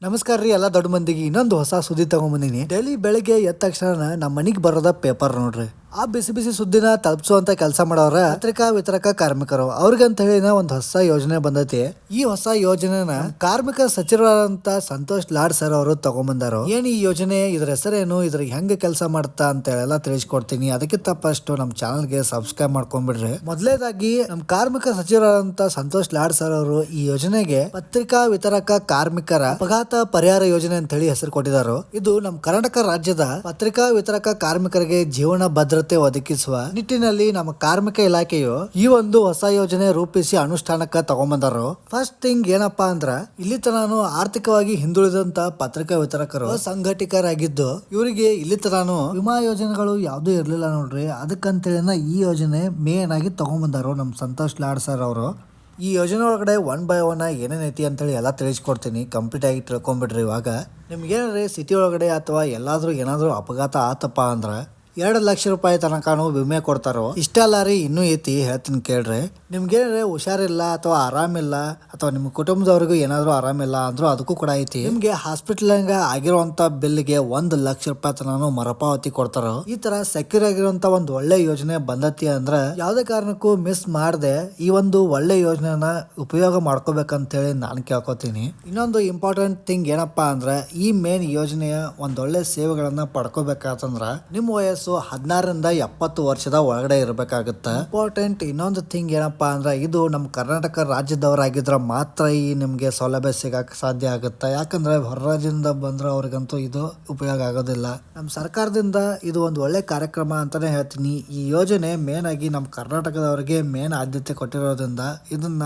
ನಮಸ್ಕಾರ ರೀ ಎಲ್ಲ ದೊಡ್ಡ ಮಂದಿಗೆ ಇನ್ನೊಂದು ಹೊಸ ಸುದ್ದಿ ತಗೊಂಬಂದಿನಿ. ಡೈಲಿ ಬೆಳಿಗ್ಗೆ ಎದ್ದ ತಕ್ಷಣ ನಮ್ಮ ಮನಿಗೆ ಬರೋದ ಪೇಪರ್ ನೋಡ್ರಿ. ಆ ಬಿಸಿ ಬಿಸಿ ಸುದ್ದಿನ ತಲುಪಿಸುವಂತ ಕೆಲಸ ಮಾಡೋರ ಪತ್ರಿಕಾ ವಿತರಕ ಕಾರ್ಮಿಕರು ಅವ್ರಿಗಂತ ಹೇಳಿ ಒಂದು ಹೊಸ ಯೋಜನೆ ಬಂದೈತಿ. ಈ ಹೊಸ ಯೋಜನೆನ ಕಾರ್ಮಿಕ ಸಚಿವರಾದಂತ ಸಂತೋಷ್ ಲಾಡ್ ಸರ್ ಅವರು ತಗೊಂಡ್ಬಂದಾರು. ಏನ್ ಈ ಯೋಜನೆ, ಇದ್ರ ಹೆಸರೇನು, ಇದ್ರ ಹೆಂಗ್ ಕೆಲಸ ಮಾಡ್ತಾ ಅಂತ ಎಲ್ಲ ತಿಳಿಸ್ಕೊಡ್ತೀನಿ. ಅದಕ್ಕಿಂತ ಫಸ್ಟ್ ನಮ್ ಚಾನಲ್ಗೆ ಸಬ್ಸ್ಕ್ರೈಬ್ ಮಾಡ್ಕೊಂಡ್ಬಿಡ್ರಿ. ಮೊದಲೇದಾಗಿ ನಮ್ ಕಾರ್ಮಿಕ ಸಚಿವರಾದಂತ ಸಂತೋಷ್ ಲಾಡ್ ಸರ್ ಅವರು ಈ ಯೋಜನೆಗೆ ಪತ್ರಿಕಾ ವಿತರಕ ಕಾರ್ಮಿಕರ ಅಪಘಾತ ಪರಿಹಾರ ಯೋಜನೆ ಅಂತ ಹೇಳಿ ಹೆಸರು ಕೊಟ್ಟಿದ್ದಾರೆ. ಇದು ನಮ್ ಕರ್ನಾಟಕ ರಾಜ್ಯದ ಪತ್ರಿಕಾ ವಿತರಕ ಕಾರ್ಮಿಕರಿಗೆ ಜೀವನ ಭದ್ರತೆ ಒದಗಿಸುವ ನಿಟ್ಟಿನಲ್ಲಿ ನಮ್ಮ ಕಾರ್ಮಿಕ ಇಲಾಖೆಯು ಈ ಒಂದು ಹೊಸ ಯೋಜನೆ ರೂಪಿಸಿ ಅನುಷ್ಠಾನಕ್ಕೆ ತಗೊಂಡ್ಬಂದಾರು. ಫಸ್ಟ್ ಥಿಂಗ್ ಏನಪ್ಪಾ ಅಂದ್ರ, ಇಲ್ಲಿ ತನಾನು ಆರ್ಥಿಕವಾಗಿ ಹಿಂದುಳಿದಂತ ಪತ್ರಿಕಾ ವಿತರಕರು ಸಂಘಟಿಕರಾಗಿದ್ದು ಇವರಿಗೆ ಇಲ್ಲಿ ತನಾನು ವಿಮಾ ಯೋಜನೆಗಳು ಯಾವ್ದು ಇರ್ಲಿಲ್ಲ ನೋಡ್ರಿ. ಅದಕ್ಕಂತೇಳಿ ಈ ಯೋಜನೆ ಮೇನ್ ಆಗಿ ತಗೊಂಡ್ಬಂದಾರು ನಮ್ ಸಂತೋಷ್ ಲಾಡ್ ಸರ್ ಅವರು. ಈ ಯೋಜನೆ ಒಳಗಡೆ 1 by 1 ಏನೇನೈತಿ ಅಂತೇಳಿ ಎಲ್ಲ ತಿಳಿಸ್ಕೊಡ್ತೀನಿ. ಕಂಪ್ಲೀಟ್ ಆಗಿ ತಿಳ್ಕೊಂಬಿಡ್ರಿ. ಇವಾಗ ನಿಮ್ಗೇನ್ರಿ ಸಿಟಿ ಒಳಗಡೆ ಅಥವಾ ಎಲ್ಲಾದ್ರೂ ಏನಾದ್ರೂ ಅಪಘಾತ ಆತಪ್ಪ ಅಂದ್ರ 2 ಲಕ್ಷ ರೂಪಾಯಿ ತನಕನೂ ವಿಮೆ ಕೊಡ್ತಾರೋ. ಇಷ್ಟೆಲ್ಲ ರೀ ಇನ್ನೂ ಐತಿ, ಹೇಳ್ತೀನಿ ಕೇಳ್ರಿ. ನಿಮ್ಗೇನ್ರಿ ಹುಷಾರಿಲ್ಲ ಅಥವಾ ಆರಾಮಿಲ್ಲ ಅಥವಾ ನಿಮ್ಮ ಕುಟುಂಬದವ್ರಿಗೂ ಏನಾದ್ರು ಆರಾಮಿಲ್ಲ ಅಂದ್ರೂ ಅದಕ್ಕೂ ಕೂಡ ಐತಿ. ನಿಮ್ಗೆ ಹಾಸ್ಪಿಟಲ್ ಆಗಿರುವಂತ ಬಿಲ್ಗೆ 1 ಲಕ್ಷ ರೂಪಾಯಿ ತನಕ ಮರುಪಾವತಿ ಕೊಡ್ತಾರ. ಈ ತರ ಸೆಕ್ಯೂರ್ ಆಗಿರುವಂತ ಒಂದು ಒಳ್ಳೆ ಯೋಜನೆ ಬಂದತಿ ಅಂದ್ರ ಯಾವ್ದೇ ಕಾರಣಕ್ಕೂ ಮಿಸ್ ಮಾಡದೆ ಈ ಒಂದು ಒಳ್ಳೆ ಯೋಜನೆನ ಉಪಯೋಗ ಮಾಡ್ಕೋಬೇಕಂತ ಹೇಳಿ ನಾನು ಕೇಳ್ಕೊತೀನಿ. ಇನ್ನೊಂದು ಇಂಪಾರ್ಟೆಂಟ್ ಥಿಂಗ್ ಏನಪ್ಪಾ ಅಂದ್ರ, ಈ ಮೇನ್ ಯೋಜನೆಯ ಒಂದೊಳ್ಳೆ ಸೇವೆಗಳನ್ನ ಪಡ್ಕೋಬೇಕಂದ್ರ ನಿಮ್ಮ ವಯಸ್ಸು 16 ರಿಂದ 70 ವರ್ಷದ ಒಳಗಡೆ ಇರಬೇಕಾಗುತ್ತೆ. ಇಂಪಾರ್ಟೆಂಟ್ ಇನ್ನೊಂದು ಥಿಂಗ್ ಏನಪ್ಪಾ ಅಂದ್ರೆ, ಇದು ನಮ್ಮ ಕರ್ನಾಟಕ ರಾಜ್ಯದವರಾಗಿದ್ರೆ ಮಾತ್ರ ಈ ನಿಮ್ಗೆ ಸೌಲಭ್ಯ ಸಿಗಕ್ಕೆ ಸಾಧ್ಯ ಆಗುತ್ತೆ. ಯಾಕಂದ್ರೆ ಹೊರ ರಾಜ್ಯದಿಂದ ಬಂದ್ರೆ ಅವ್ರಿಗಂತೂ ಇದು ಉಪಯೋಗ ಆಗೋದಿಲ್ಲ. ನಮ್ಮ ಸರ್ಕಾರದಿಂದ ಇದು ಒಂದು ಒಳ್ಳೆ ಕಾರ್ಯಕ್ರಮ ಅಂತಾನೆ ಹೇಳ್ತೀನಿ. ಈ ಯೋಜನೆ ಮೇನ್ ಆಗಿ ನಮ್ಮ ಕರ್ನಾಟಕದವರಿಗೆ ಮೇನ್ ಆದ್ಯತೆ ಕೊಟ್ಟಿರೋದ್ರಿಂದ ಇದನ್ನ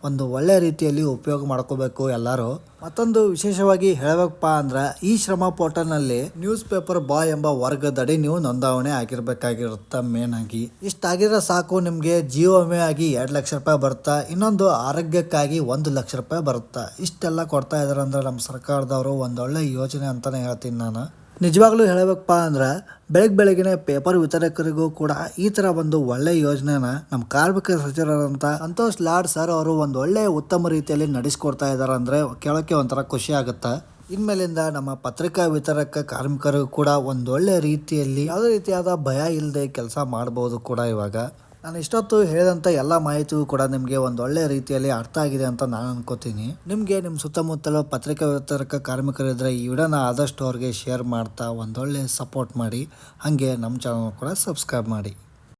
ಒಂದು ಒಳ್ಳೆ ರೀತಿಯಲ್ಲಿ ಉಪಯೋಗ ಮಾಡ್ಕೋಬೇಕು ಎಲ್ಲರೂ. ಮತ್ತೊಂದು ವಿಶೇಷವಾಗಿ ಹೇಳಬೇಕಪ್ಪ ಅಂದ್ರ, ಈ ಶ್ರಮ ಪೋರ್ಟಲ್ ನಲ್ಲಿ ನ್ಯೂಸ್ ಪೇಪರ್ ಬಾಯ್ ಎಂಬ ವರ್ಗದಡಿ ನೀವು ನೋಂದಾವಣೆ ಆಗಿರ್ಬೇಕಾಗಿರುತ್ತೆ. ಮೇನ್ ಆಗಿ ಇಷ್ಟಾಗಿದ್ರೆ ಸಾಕು, ನಿಮ್ಗೆ ಜೀವ ವಿಮೆ ಆಗಿ 2 ಲಕ್ಷ ರೂಪಾಯಿ ಬರುತ್ತಾ, ಇನ್ನೊಂದು ಆರೋಗ್ಯಕ್ಕಾಗಿ 1 ಲಕ್ಷ ರೂಪಾಯಿ ಬರುತ್ತಾ. ಇಷ್ಟೆಲ್ಲ ಕೊಡ್ತಾ ಇದಾರೆ ಅಂದ್ರೆ ನಮ್ಮ ಸರ್ಕಾರದವರು ಒಂದೊಳ್ಳೆ ಯೋಜನೆ ಅಂತಾನೆ ಹೇಳ್ತೀನಿ ನಾನು. ನಿಜವಾಗ್ಲೂ ಹೇಳಬೇಕಪ್ಪ ಅಂದ್ರೆ, ಬೆಳಗ್ಗಿನ ಪೇಪರ್ ವಿತರಕರಿಗೂ ಕೂಡ ಈ ತರ ಒಂದು ಒಳ್ಳೆ ಯೋಜನೆನ ನಮ್ಮ ಕಾರ್ಮಿಕ ಸಚಿವರಾದಂತ ಸಂತೋಷ್ ಲಾಡ್ ಸರ್ ಅವರು ಒಂದು ಒಳ್ಳೆ ಉತ್ತಮ ರೀತಿಯಲ್ಲಿ ನಡೆಸ್ಕೊಡ್ತಾ ಇದಾರೆ ಅಂದ್ರೆ ಕೇಳೋಕೆ ಒಂಥರ ಖುಷಿ ಆಗುತ್ತೆ. ಇನ್ಮೇಲಿಂದ ನಮ್ಮ ಪತ್ರಿಕಾ ವಿತರಕ ಕಾರ್ಮಿಕರಿಗೂ ಕೂಡ ಒಂದೊಳ್ಳೆ ರೀತಿಯಲ್ಲಿ ಯಾವುದೇ ರೀತಿಯಾದ ಭಯ ಇಲ್ಲದೆ ಕೆಲಸ ಮಾಡಬಹುದು ಕೂಡ. ಇವಾಗ ನಾನು ಇಷ್ಟೊತ್ತು ಹೇಳಿದಂಥ ಎಲ್ಲ ಮಾಹಿತಿಯೂ ಕೂಡ ನಿಮಗೆ ಒಂದೊಳ್ಳೆ ರೀತಿಯಲ್ಲಿ ಅರ್ಥ ಆಗಿದೆ ಅಂತ ನಾನು ಅನ್ಕೋತೀನಿ. ನಿಮಗೆ ನಿಮ್ಮ ಸುತ್ತಮುತ್ತಲ ಪತ್ರಿಕಾ ವಿತರಕ ಕಾರ್ಮಿಕರಿದ್ರೆ ಈ ವಿಡಿಯೋನ ಆದಷ್ಟು ಅವ್ರಿಗೆ ಶೇರ್ ಮಾಡ್ತಾ ಒಂದೊಳ್ಳೆ ಸಪೋರ್ಟ್ ಮಾಡಿ. ಹಾಗೆ ನಮ್ಮ ಚಾನಲ್ ಕೂಡ ಸಬ್ಸ್ಕ್ರೈಬ್ ಮಾಡಿ.